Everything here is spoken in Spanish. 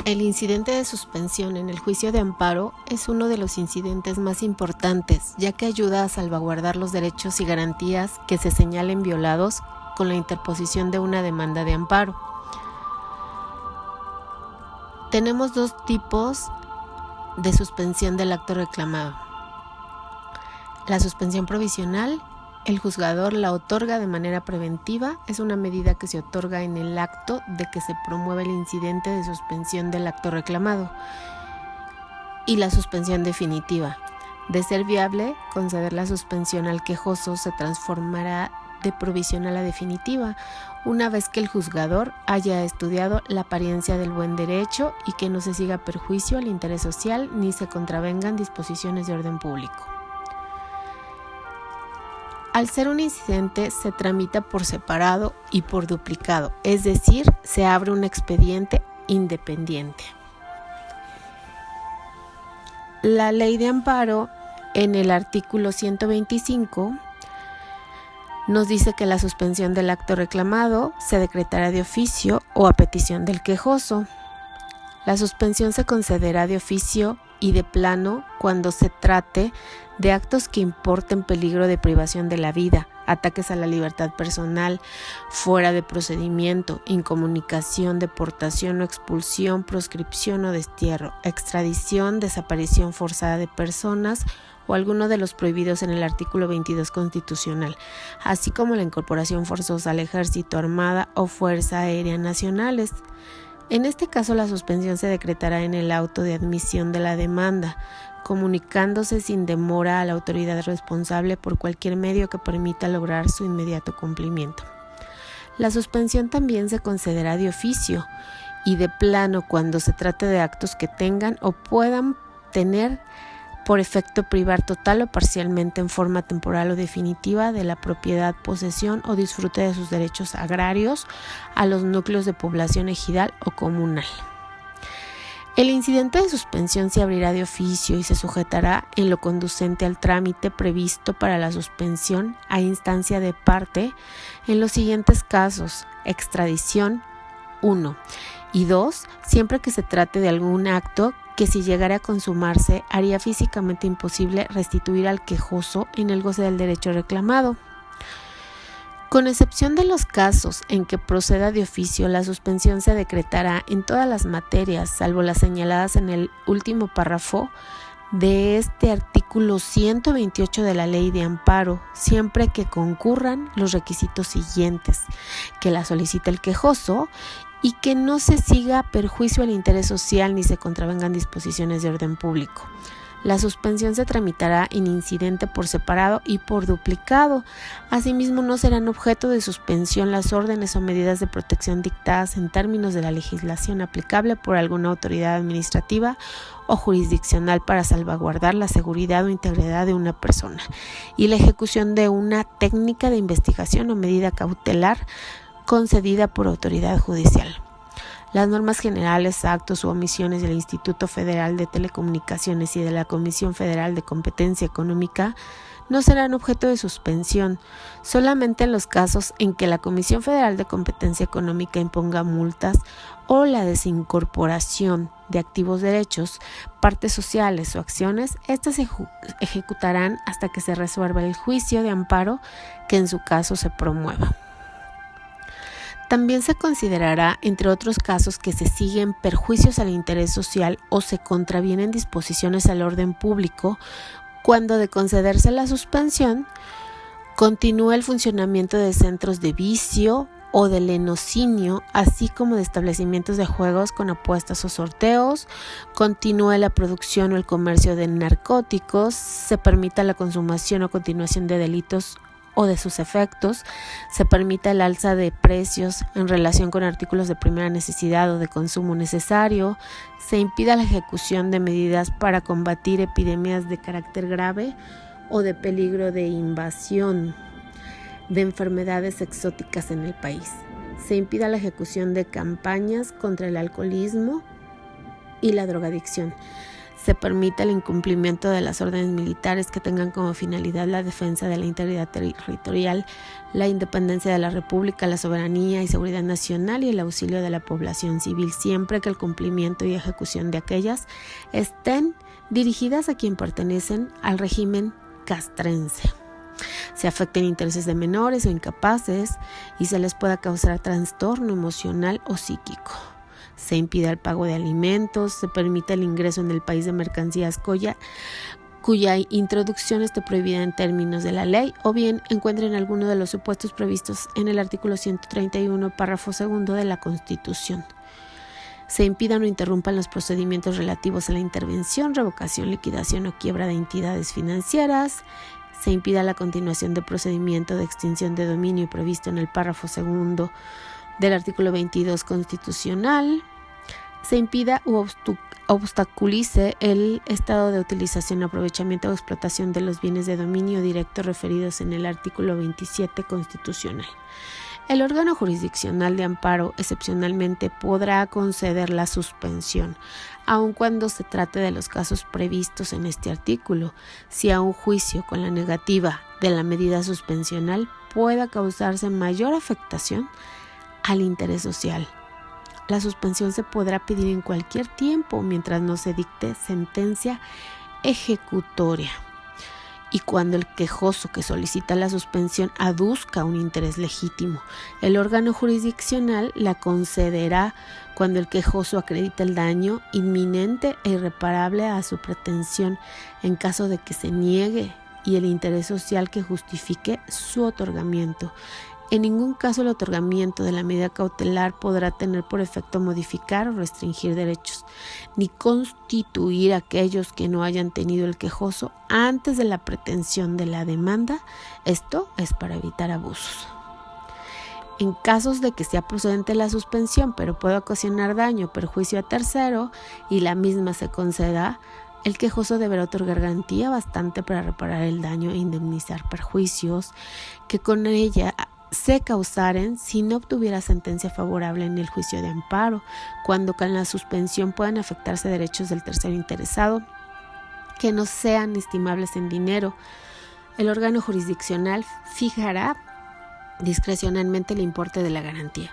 El incidente de suspensión en el juicio de amparo es uno de los incidentes más importantes, ya que ayuda a salvaguardar los derechos y garantías que se señalen violados con la interposición de una demanda de amparo. Tenemos dos tipos de suspensión del acto reclamado. La suspensión provisional, el juzgador la otorga de manera preventiva, es una medida que se otorga en el acto de que se promueve el incidente de suspensión del acto reclamado. Y la suspensión definitiva, de ser viable, conceder la suspensión al quejoso se transformará de provisional a definitiva, una vez que el juzgador haya estudiado la apariencia del buen derecho y que no se siga perjuicio al interés social ni se contravengan disposiciones de orden público. Al ser un incidente, se tramita por separado y por duplicado, es decir, se abre un expediente independiente. La ley de amparo, en el artículo 125, nos dice que la suspensión del acto reclamado se decretará de oficio o a petición del quejoso. La suspensión se concederá de oficio y de plano cuando se trate de actos que importen peligro de privación de la vida, ataques a la libertad personal, fuera de procedimiento, incomunicación, deportación o expulsión, proscripción o destierro, extradición, desaparición forzada de personas o alguno de los prohibidos en el artículo 22 constitucional, así como la incorporación forzosa al ejército, armada o fuerza aérea nacionales. En este caso, la suspensión se decretará en el auto de admisión de la demanda, comunicándose sin demora a la autoridad responsable por cualquier medio que permita lograr su inmediato cumplimiento. La suspensión también se concederá de oficio y de plano cuando se trate de actos que tengan o puedan tener por efecto privar total o parcialmente en forma temporal o definitiva de la propiedad, posesión o disfrute de sus derechos agrarios a los núcleos de población ejidal o comunal. El incidente de suspensión se abrirá de oficio y se sujetará en lo conducente al trámite previsto para la suspensión a instancia de parte en los siguientes casos: extradición 1 y 2, siempre que se trate de algún acto que si llegara a consumarse haría físicamente imposible restituir al quejoso en el goce del derecho reclamado. Con excepción de los casos en que proceda de oficio, la suspensión se decretará en todas las materias, salvo las señaladas en el último párrafo de este artículo 128 de la Ley de Amparo, siempre que concurran los requisitos siguientes: que la solicite el quejoso y que no se siga perjuicio al interés social ni se contravengan disposiciones de orden público. La suspensión se tramitará en incidente por separado y por duplicado. Asimismo, no serán objeto de suspensión las órdenes o medidas de protección dictadas en términos de la legislación aplicable por alguna autoridad administrativa o jurisdiccional para salvaguardar la seguridad o integridad de una persona y la ejecución de una técnica de investigación o medida cautelar concedida por autoridad judicial. Las normas generales, actos u omisiones del Instituto Federal de Telecomunicaciones y de la Comisión Federal de Competencia Económica no serán objeto de suspensión, solamente en los casos en que la Comisión Federal de Competencia Económica imponga multas o la desincorporación de activos derechos, partes sociales o acciones. Estas se ejecutarán hasta que se resuelva el juicio de amparo que en su caso se promueva. También se considerará, entre otros casos, que se siguen perjuicios al interés social o se contravienen disposiciones al orden público, cuando de concederse la suspensión, continúa el funcionamiento de centros de vicio o de lenocinio, así como de establecimientos de juegos con apuestas o sorteos, continúa la producción o el comercio de narcóticos, se permita la consumación o continuación de delitos o de sus efectos, se permita el alza de precios en relación con artículos de primera necesidad o de consumo necesario, se impida la ejecución de medidas para combatir epidemias de carácter grave o de peligro de invasión de enfermedades exóticas en el país, se impida la ejecución de campañas contra el alcoholismo y la drogadicción, Se permite el incumplimiento de las órdenes militares que tengan como finalidad la defensa de la integridad territorial, la independencia de la República, la soberanía y seguridad nacional y el auxilio de la población civil, siempre que el cumplimiento y ejecución de aquellas estén dirigidas a quien pertenecen al régimen castrense. Se afecten intereses de menores o incapaces y se les pueda causar trastorno emocional o psíquico. Se impide el pago de alimentos, se permite el ingreso en el país de mercancías cuya introducción esté prohibida en términos de la ley, o bien encuentren alguno de los supuestos previstos en el artículo 131, párrafo segundo de la Constitución. Se impidan o interrumpan los procedimientos relativos a la intervención, revocación, liquidación o quiebra de entidades financieras. Se impida la continuación del procedimiento de extinción de dominio previsto en el párrafo segundo del artículo 22 constitucional. Se impida u obstaculice el estado de utilización, aprovechamiento o explotación de los bienes de dominio directo referidos en el artículo 27 constitucional. El órgano jurisdiccional de amparo excepcionalmente podrá conceder la suspensión, aun cuando se trate de los casos previstos en este artículo, si a un juicio con la negativa de la medida suspensional pueda causarse mayor afectación al interés social. La suspensión se podrá pedir en cualquier tiempo mientras no se dicte sentencia ejecutoria y cuando el quejoso que solicita la suspensión aduzca un interés legítimo. El órgano jurisdiccional la concederá cuando el quejoso acredite el daño inminente e irreparable a su pretensión, en caso de que se niegue y el interés social que justifique su otorgamiento. En ningún caso el otorgamiento de la medida cautelar podrá tener por efecto modificar o restringir derechos, ni constituir aquellos que no hayan tenido el quejoso antes de la pretensión de la demanda. Esto es para evitar abusos. En casos de que sea procedente la suspensión, pero pueda ocasionar daño o perjuicio a tercero y la misma se conceda, el quejoso deberá otorgar garantía bastante para reparar el daño e indemnizar perjuicios que con ella se causaren si no obtuviera sentencia favorable en el juicio de amparo, cuando con la suspensión puedan afectarse derechos del tercero interesado que no sean estimables en dinero. El órgano jurisdiccional fijará discrecionalmente el importe de la garantía.